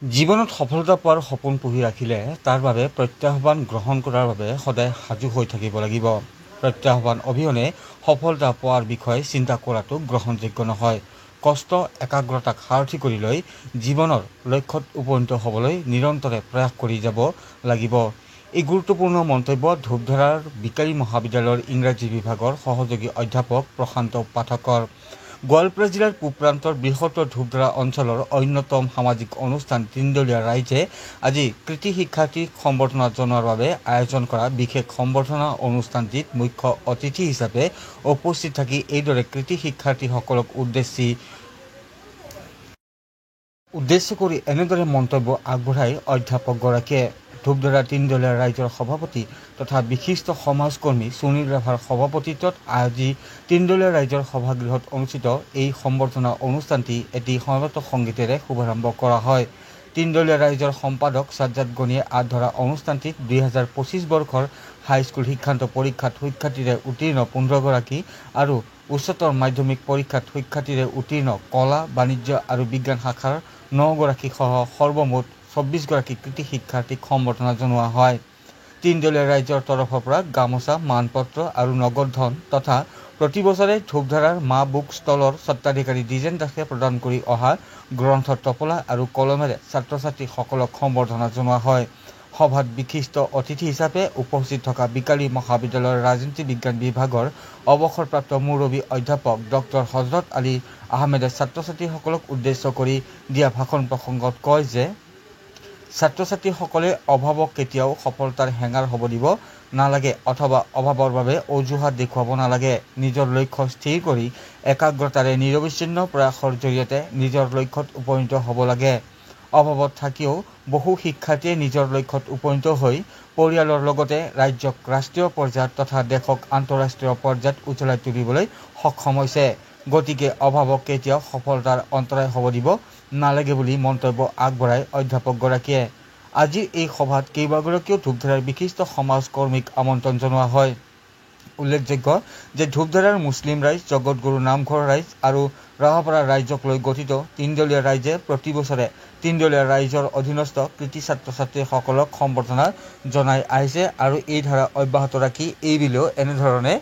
জীৱনত সফলতা পোৱাৰ সপোন পুহি ৰাখিলে তাৰ বাবে প্ৰত্যাহ্বান গ্ৰহণ কৰাৰ বাবে সদায় সাজু হৈ থাকিব লাগিব। প্ৰত্যাহ্বান অবিহনে সফলতা পোৱাৰ বিষয়ে চিন্তা কৰাটো গ্ৰহণযোগ্য নহয়। কষ্ট একাগ্ৰতাক সাৰথি কৰি লৈ জীৱনৰ লক্ষ্যত উপনীত হ'বলৈ নিৰন্তৰে প্ৰয়াস কৰি যাব লাগিব। এই গুৰুত্বপূৰ্ণ মন্তব্য ধূপধাৰাৰ বিকাৰী মহাবিদ্যালয়ৰ ইংৰাজী বিভাগৰ সহযোগী অধ্যাপক প্ৰশান্ত পাঠকৰ। গোৱালপাৰা জিলাৰ পূব প্ৰান্তৰ বৃহত্তৰ ধূপধাৰা অঞ্চলৰ অন্যতম সামাজিক অনুষ্ঠান তিনদলীয়া ৰাইজে আজি কৃতি শিক্ষাৰ্থীক সম্বৰ্ধনা জনোৱাৰ বাবে আয়োজন কৰা বিশেষ সম্বৰ্ধনা অনুষ্ঠানটিত মুখ্য অতিথি হিচাপে উপস্থিত থাকি এইদৰে কৃতি শিক্ষাৰ্থীসকলক উদ্দেশ্য কৰি এনেদৰে মন্তব্য আগবঢ়াই অধ্যাপকগৰাকীয়ে ধূপধাৰা তিনদলীয়া ৰাইজৰ সভাপতি তথা বিশিষ্ট সমাজকৰ্মী সুনীল ৰাভাৰ সভাপতিত্বত আজি তিনদলীয়া ৰাইজৰ সভাগৃহত অনুষ্ঠিত এই সম্বৰ্ধনা অনুষ্ঠানটি এটি সমবেত সংগীতেৰে শুভাৰম্ভ কৰা হয়। তিনদলীয়া ৰাইজৰ সম্পাদক সাজ্জাদ গনিয়ে আগধৰা অনুষ্ঠানটিত 2025 বৰ্ষৰ হাইস্কুল শিক্ষান্ত পৰীক্ষাত সুখ্যাতিৰে উত্তীৰ্ণ 15 গৰাকী আৰু উচ্চতৰ মাধ্যমিক পৰীক্ষাত সুখ্যাতিৰে উত্তীৰ্ণ কলা বাণিজ্য আৰু বিজ্ঞান শাখাৰ 9 গৰাকী সহ সৰ্বমুঠ 24 গৰাকী কৃতি শিক্ষাৰ্থীক সম্বৰ্ধনা জনোৱা হয়। তিনদলীয়া ৰাইজৰ তৰফৰ পৰা গামোচা মানপত্ৰ আৰু নগদ ধন তথা প্ৰতি বছৰে ধূপধাৰাৰ মা বুক ষ্টলৰ স্বত্বাধিকাৰী দ্বিজেন দাসে প্ৰদান কৰি অহা গ্ৰন্থ টপলা আৰু কলমেৰে ছাত্ৰ ছাত্ৰীসকলক সম্বৰ্ধনা জনোৱা হয়। সভাত বিশিষ্ট অতিথি হিচাপে উপস্থিত থকা বিকালী মহাবিদ্যালয়ৰ ৰাজনীতি বিজ্ঞান বিভাগৰ অৱসৰপ্ৰাপ্ত মুৰব্বী অধ্যাপক ডক্টৰ হজৰত আলী আহমেদে ছাত্ৰ ছাত্ৰীসকলক উদ্দেশ্য কৰি দিয়া ভাষণ প্ৰসংগত কয় যে ছাত্ৰ ছাত্ৰীসকলে অভাৱক কেতিয়াও সফলতাৰ হেঙাৰ হ'ব দিব নালাগে অথবা অভাৱৰ বাবে অজুহাত দেখুৱাব নালাগে। নিজৰ লক্ষ্য স্থিৰ কৰি একাগ্ৰতাৰে নিৰবিচ্ছিন্ন প্ৰয়াসৰ জৰিয়তে নিজৰ লক্ষ্যত উপনীত হ'ব লাগে। অভাৱত থাকিও বহু শিক্ষাৰ্থীয়ে নিজৰ লক্ষ্যত উপনীত হৈ পৰিয়ালৰ লগতে ৰাজ্যক ৰাষ্ট্ৰীয় পৰ্যায়ত তথা দেশক আন্তঃৰাষ্ট্ৰীয় পৰ্যায়ত উজ্বলাই তুলিবলৈ সক্ষম হৈছে। গতিকে অভাৱক কেতিয়াও সফলতাৰ অন্তৰায় হ'ব দিব নালাগে বুলি মন্তব্য আগবঢ়াই অধ্যাপকগৰাকীয়ে। আজিৰ এই সভাত কেইবাগৰাকীও ধূপধাৰাৰ বিশিষ্ট সমাজকৰ্মীক আমন্ত্ৰণ জনোৱা হয়। উল্লেখযোগ্য যে ধূপধাৰাৰ মুছলিম ৰাইজ জগতগুৰু নামঘৰ ৰাইজ আৰু ৰাহাপাৰা ৰাইজক লৈ গঠিত তিনদলীয়া ৰাইজে প্ৰতি বছৰে তিনদলীয়া ৰাইজৰ অধীনস্থ কৃতি ছাত্ৰ ছাত্ৰীসকলক সম্বৰ্ধনা জনাই আহিছে আৰু এই ধাৰা অব্যাহত ৰাখি এইবেলিও এনেধৰণে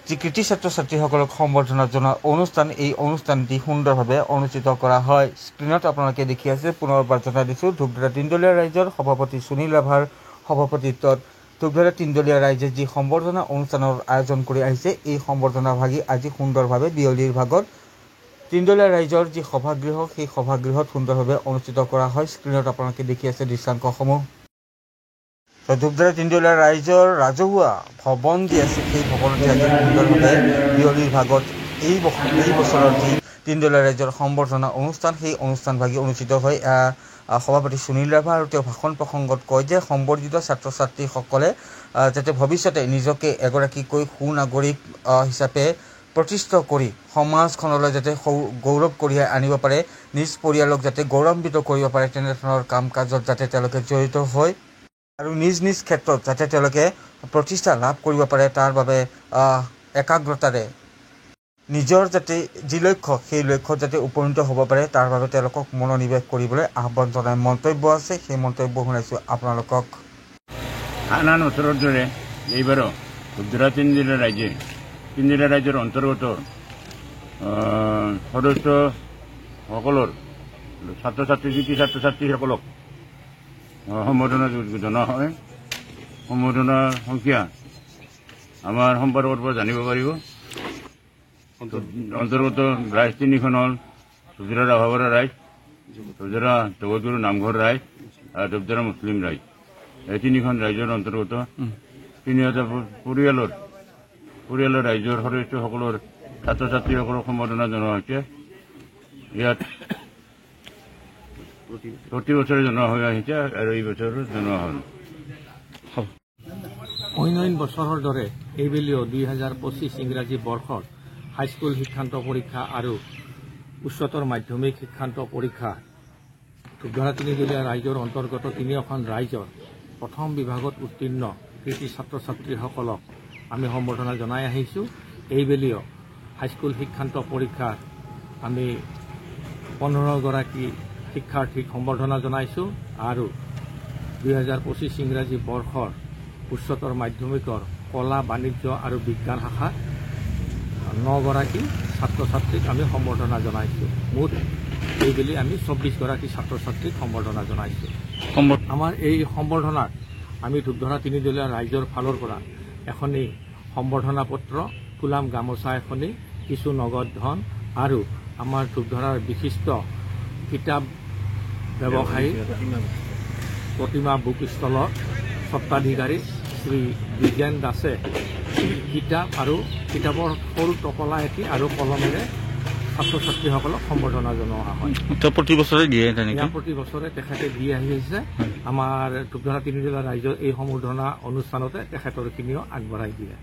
যি কৃতি ছাত্ৰ ছাত্ৰীসকলক সম্বৰ্ধনা জনোৱা অনুষ্ঠান এই অনুষ্ঠানটি সুন্দৰভাৱে অনুষ্ঠিত কৰা হয়। স্ক্ৰীণত আপোনালোকে দেখি আছে পুনৰবাৰ জনাই দিছোঁ ধূপধাৰা তিনদলীয়া ৰাইজৰ সভাপতি সুনীল ৰাভাৰ সভাপতিত্বত ধূপধাৰা তিনদলীয়া ৰাইজে যি সম্বৰ্ধনা অনুষ্ঠানৰ আয়োজন কৰি আহিছে এই সম্বৰ্ধনা ভাগি আজি সুন্দৰভাৱে বিয়লিৰ ভাগত তিনদলীয়া ৰাইজৰ যি সভাগৃহ সেই সভাগৃহত সুন্দৰভাৱে অনুষ্ঠিত কৰা হয়। স্ক্ৰীণত আপোনালোকে দেখি আছে দৃশ্যাংকসমূহ। ধূপধাৰা তিনদলীয়া ৰাইজৰ ৰাজহুৱা ভৱন যি আছে সেই ভৱনতে আজি সুন্দৰভাৱে বিয়লিৰ ভাগত এই বছৰৰ যি তিনদলীয়া ৰাইজৰ সম্বৰ্ধনা অনুষ্ঠান সেই অনুষ্ঠান ভাগি অনুষ্ঠিত হয়। সভাপতি সুনীল ৰাভা আৰু তেওঁ ভাষণ প্ৰসংগত কয় যে সম্বৰ্ধিত ছাত্ৰ ছাত্ৰীসকলে যাতে ভৱিষ্যতে নিজকে এগৰাকীকৈ সুনাগৰিক হিচাপে প্ৰতিষ্ঠা কৰি সমাজখনলৈ যাতে গৌৰৱ কঢ়িয়াই আনিব পাৰে, নিজ পৰিয়ালক যাতে গৌৰৱান্বিত কৰিব পাৰে তেনেধৰণৰ কাম কাজত যাতে তেওঁলোকে জড়িত হয় আৰু নিজ নিজ ক্ষেত্ৰত যাতে তেওঁলোকে প্ৰতিষ্ঠা লাভ কৰিব পাৰে তাৰ বাবে একাগ্ৰতাৰে নিজৰ যাতে যি লক্ষ্য সেই লক্ষ্যত যাতে উপনীত হ'ব পাৰে তাৰ বাবে তেওঁলোকক মনোনিৱেশ কৰিবলৈ আহ্বান জনাই মন্তব্য আছে। সেই মন্তব্য শুনাইছোঁ আপোনালোকক। আন আন ওচৰৰ দৰে এইবাৰো ধূপধাৰা তিনদলীয়া ৰাইজৰ অন্তৰ্গত সদস্যসকলৰ ছাত্ৰ ছাত্ৰীসকলক সম্বৰ্ধনা জনোৱা হয়। সম্বৰ্ধনাৰ সংখ্যা আমাৰ সম্পাদকৰ পৰা জানিব পাৰিব। অন্তৰ্গত ৰাইজ তিনিখন হ'ল ধূপধাৰা ৰাভাপাৰা ৰাইজ, ধূপধাৰা জগতগুৰু নামঘৰ ৰাইজ আৰু ধূপধাৰা মুছলিম ৰাইজ। এই তিনিখন ৰাইজৰ অন্তৰ্গত 3000 পৰিয়ালৰ ৰাইজৰ সদস্যসকলৰ ছাত্ৰ ছাত্ৰীসকলক সম্বৰ্ধনা জনোৱা হৈছে। ইয়াত প্ৰতি বছৰে জনোৱা হৈ আহিছে আৰু এই বছৰো জনোৱা হ'ল। অন্য বছৰৰ দৰে এইবেলিও 2025 ইংৰাজী বৰ্ষৰ হাইস্কুল শিক্ষান্ত পৰীক্ষা আৰু উচ্চতৰ মাধ্যমিক শিক্ষান্ত পৰীক্ষা ধূপধাৰা তিনিদলীয়া ৰাইজৰ অন্তৰ্গত তিনিওখন ৰাইজৰ প্ৰথম বিভাগত উত্তীৰ্ণ কৃতি ছাত্ৰ ছাত্ৰীসকলক আমি সম্বৰ্ধনা জনাই আহিছোঁ। এইবেলিও হাইস্কুল শিক্ষান্ত পৰীক্ষাত আমি 15 গৰাকী শিক্ষাৰ্থীক সম্বৰ্ধনা জনাইছোঁ আৰু 2025 ইংৰাজী বৰ্ষৰ উচ্চতৰ মাধ্যমিকৰ কলা বাণিজ্য আৰু বিজ্ঞান শাখাত 9 গৰাকী ছাত্ৰ ছাত্ৰীক আমি সম্বৰ্ধনা জনাইছোঁ। মুঠ এইবেলি আমি 24 গৰাকী ছাত্ৰ ছাত্ৰীক সম্বৰ্ধনা জনাইছোঁ। আমাৰ এই সম্বৰ্ধনাত আমি ধূপধৰা তিনিদলীয়া ৰাইজৰ ফালৰ পৰা এখনি সম্বৰ্ধনা পত্ৰ, ফুলাম গামোচা এখনি, কিছু নগদ ধন আৰু আমাৰ ধূপধৰাৰ বিশিষ্ট কিতাপ ব্যৱসায়ী প্ৰতিমা বুক ষ্টলৰ স্বত্বাধিকাৰী শ্ৰী বিজ্ঞান দাসে কিতাপ আৰু কিতাপৰ সৰু টপলা এটি আৰু কলমেৰে ছাত্ৰ ছাত্ৰীসকলক সম্বৰ্ধনা জনোৱা হয়। প্ৰতি বছৰে দিয়ে তেনেকৈ? প্ৰতি বছৰে তেখেতে দি আহি আছে। আমাৰ ধূপধৰা তিনিদলীয়া ৰাইজৰ এই সম্বৰ্ধনা অনুষ্ঠানতে তেখেতৰখিনিও আগবঢ়াই দিয়ে।